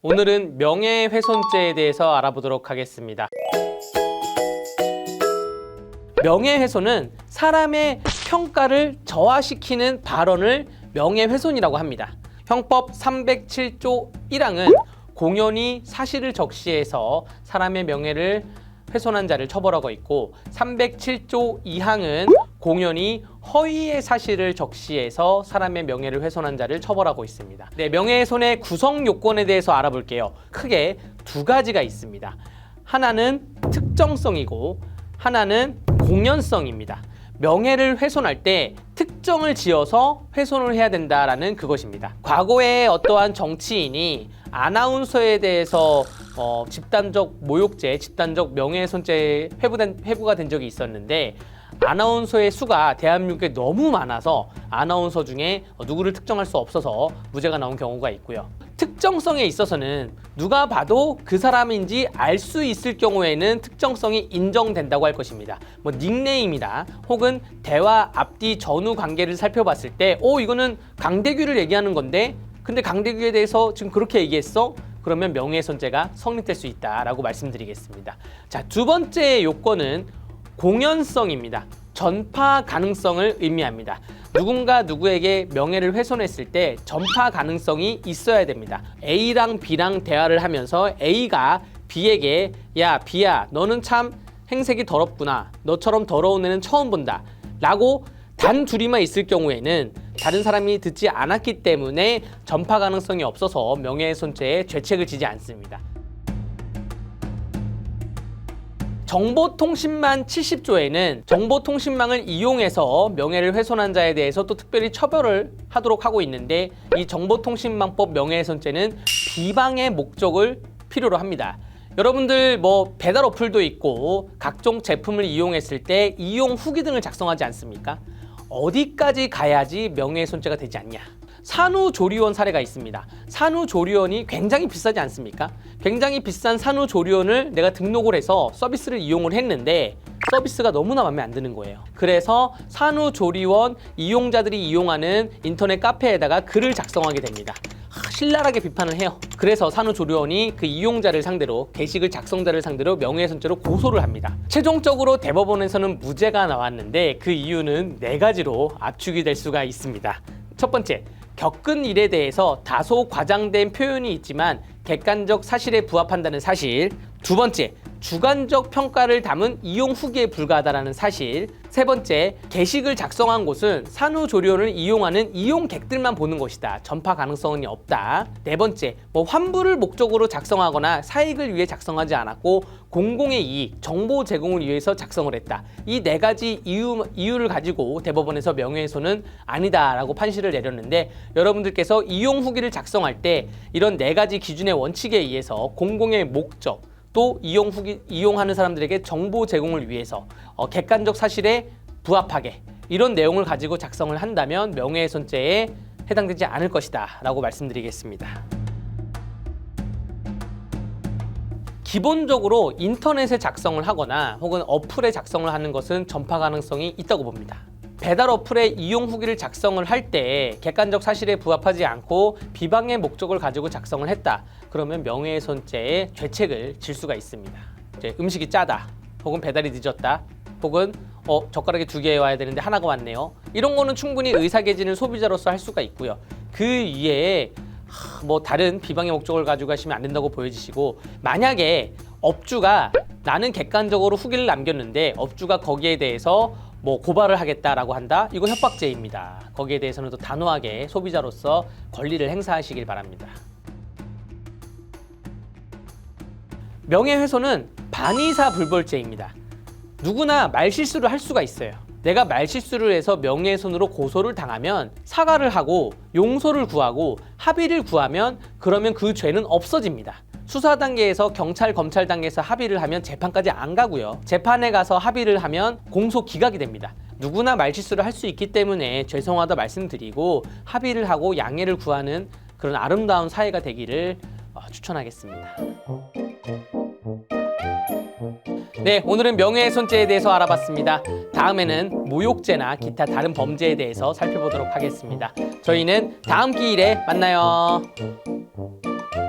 오늘은 명예훼손죄에 대해서 알아보도록 하겠습니다. 명예훼손은 사람의 평가를 저하시키는 발언을 명예훼손이라고 합니다. 형법 307조 1항은 공연히 사실을 적시해서 사람의 명예를 훼손한 자를 처벌하고 있고, 307조 2항은 공연히 허위의 사실을 적시해서 사람의 명예를 훼손한 자를 처벌하고 있습니다. 네, 명예훼손의 구성 요건에 대해서 알아볼게요. 크게 두 가지가 있습니다. 하나는 특정성이고 하나는 공연성입니다. 명예를 훼손할 때 특정을 지어서 훼손을 해야 된다라는 그것입니다. 과거에 어떠한 정치인이 아나운서에 대해서 집단적 모욕죄, 집단적 명예훼손죄 회부가 된 적이 있었는데, 아나운서의 수가 대한민국에 너무 많아서 아나운서 중에 누구를 특정할 수 없어서 무죄가 나온 경우가 있고요. 특정성에 있어서는 누가 봐도 그 사람인지 알 수 있을 경우에는 특정성이 인정된다고 할 것입니다. 뭐 닉네임이다, 혹은 대화 앞뒤 전후 관계를 살펴봤을 때 이거는 강대규를 얘기하는 건데, 근데 강대규에 대해서 지금 그렇게 얘기했어? 그러면 명예훼손죄가 성립될 수 있다라고 말씀드리겠습니다. 자, 두 번째 요건은 공연성입니다. 전파 가능성을 의미합니다. 누군가 누구에게 명예를 훼손했을 때 전파 가능성이 있어야 됩니다. A랑 B랑 대화를 하면서 A가 B에게 야, B야, 너는 참 행색이 더럽구나, 너처럼 더러운 애는 처음 본다 라고 단 둘이만 있을 경우에는 다른 사람이 듣지 않았기 때문에 전파 가능성이 없어서 명예훼손죄에 죄책을 지지 않습니다. 정보통신망 70조에는 정보통신망을 이용해서 명예를 훼손한 자에 대해서 또 특별히 처벌을 하도록 하고 있는데, 이 정보통신망법 명예훼손죄는 비방의 목적을 필요로 합니다. 여러분들 뭐 배달 어플도 있고 각종 제품을 이용했을 때 이용 후기 등을 작성하지 않습니까? 어디까지 가야지 명예훼손죄가 되지 않냐? 산후조리원 사례가 있습니다. 산후조리원이 굉장히 비싸지 않습니까? 굉장히 비싼 산후조리원을 내가 등록을 해서 서비스를 이용을 했는데 서비스가 너무나 마음에 안 드는 거예요. 그래서 산후조리원 이용자들이 이용하는 인터넷 카페에다가 글을 작성하게 됩니다. 신랄하게 비판을 해요. 그래서 산후조리원이 그 이용자를 상대로, 게시글 작성자를 상대로 명예훼손죄로 고소를 합니다. 최종적으로 대법원에서는 무죄가 나왔는데, 그 이유는 네 가지로 압축이 될 수가 있습니다. 첫 번째, 겪은 일에 대해서 다소 과장된 표현이 있지만 객관적 사실에 부합한다는 사실. 두 번째, 주관적 평가를 담은 이용 후기에 불과하다는 사실. 세 번째, 게시글 작성한 곳은 산후조리원을 이용하는 이용객들만 보는 것이다. 전파 가능성은 없다. 네 번째, 환불을 목적으로 작성하거나 사익을 위해 작성하지 않았고 공공의 이익, 정보 제공을 위해서 작성을 했다. 이 네 가지 이유를 가지고 대법원에서 명예훼손은 아니다라고 판시를 내렸는데, 여러분들께서 이용 후기를 작성할 때 이런 네 가지 기준의 원칙에 의해서 공공의 목적, 또 이용하는 사람들에게 정보 제공을 위해서 객관적 사실에 부합하게 이런 내용을 가지고 작성을 한다면 명예훼손죄에 해당되지 않을 것이다 라고 말씀드리겠습니다. 기본적으로 인터넷에 작성을 하거나 혹은 어플에 작성을 하는 것은 전파 가능성이 있다고 봅니다. 배달 어플의 이용 후기를 작성을 할 때 객관적 사실에 부합하지 않고 비방의 목적을 가지고 작성을 했다. 그러면 명예훼손죄의 죄책을 질 수가 있습니다. 이제 음식이 짜다, 혹은 배달이 늦었다, 혹은 젓가락이 2개 와야 되는데 하나가 왔네요. 이런 거는 충분히 의사개진을 소비자로서 할 수가 있고요. 그 이외에 다른 비방의 목적을 가지고 하시면 안 된다고 보여지시고, 만약에 업주가 나는 객관적으로 후기를 남겼는데 업주가 거기에 대해서 고발을 하겠다라고 한다? 이거 협박죄입니다. 거기에 대해서는 또 단호하게 소비자로서 권리를 행사하시길 바랍니다. 명예훼손은 반의사 불벌죄입니다. 누구나 말실수를 할 수가 있어요. 내가 말실수를 해서 명예훼손으로 고소를 당하면 사과를 하고 용서를 구하고 합의를 구하면 그러면 그 죄는 없어집니다. 수사 단계에서 경찰, 검찰 단계에서 합의를 하면 재판까지 안 가고요. 재판에 가서 합의를 하면 공소 기각이 됩니다. 누구나 말실수를 할 수 있기 때문에 죄송하다 말씀드리고 합의를 하고 양해를 구하는 그런 아름다운 사회가 되기를 추천하겠습니다. 네, 오늘은 명예훼손죄에 대해서 알아봤습니다. 다음에는 모욕죄나 기타 다른 범죄에 대해서 살펴보도록 하겠습니다. 저희는 다음 기일에 만나요.